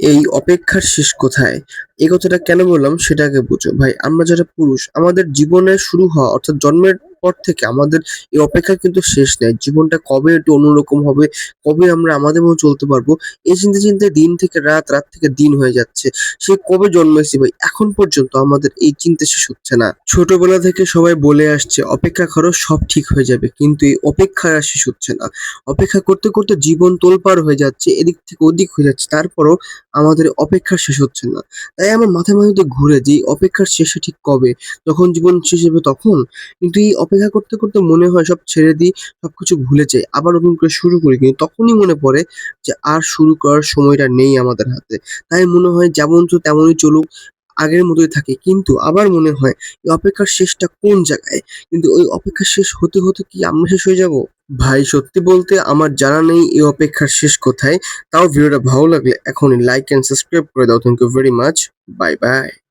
এই অপেক্ষার শেষ কোথায়? এই কথাটা কেন বললাম সেটা আগে বুঝো। ভাই আমরা যারা পুরুষ আমাদের জীবনের শুরু হওয়া অর্থাৎ জন্মের পর থেকে আমাদের এই অপেক্ষার কিন্তু শেষ নেই। জীবনটা কবে একটু অন্যরকম হবে, কবে আমরা আমাদের মতো চলতে পারবো, এই চিন্তায় দিন থেকে রাত, রাত থেকে দিন হয়ে যাচ্ছে। সে কবে জন্মেছি ভাই এখন পর্যন্ত আমাদের এই চিন্তা শেষ হচ্ছে না। ছোটবেলা থেকে সবাই বলে আসছে অপেক্ষা করো সব ঠিক হয়ে যাবে। কিন্তু এই অপেক্ষা আর শেষ হচ্ছে না। অপেক্ষা করতে, করতে জীবন তোলপাড় হয়ে যাচ্ছে, এদিক থেকে ওদিক হয়ে যাচ্ছে। তারপরও আমাদের অপেক্ষা শেষ হচ্ছে না। তাই আমার মাথায় মাঝে মধ্যে ঘুরে যে এই অপেক্ষার শেষটা ঠিক কবে? যখন জীবন শেষ হবে তখন? কিন্তু এই অপেক্ষা করতে, করতে মনে হয় সব ছেড়ে দিই, সবকিছু ভুলে যাই। আবার নতুন করে শুরু করি। কিন্তু তখনই মনে পড়ে যে আর শুরু করার সময়টা নেই আমাদের হাতে। তাই মনে হয় যেমন তেমনই চলুক, আগের মতোই থাকি। কিন্তু আবার মনে হয় এই অপেক্ষার শেষটা কোন জায়গায়? কিন্তু ওই অপেক্ষা শেষ হতে, হতে কি আমরা শেষ হয়ে যাবো? ভাই সত্যি বলতে আমার জানা নেই এই অপেক্ষার শেষ কোথায়। তাও ভিডিওটা ভালো লাগলে এখনই লাইক অ্যান্ড সাবস্ক্রাইব করে দাও। Thank you very much. Bye, by.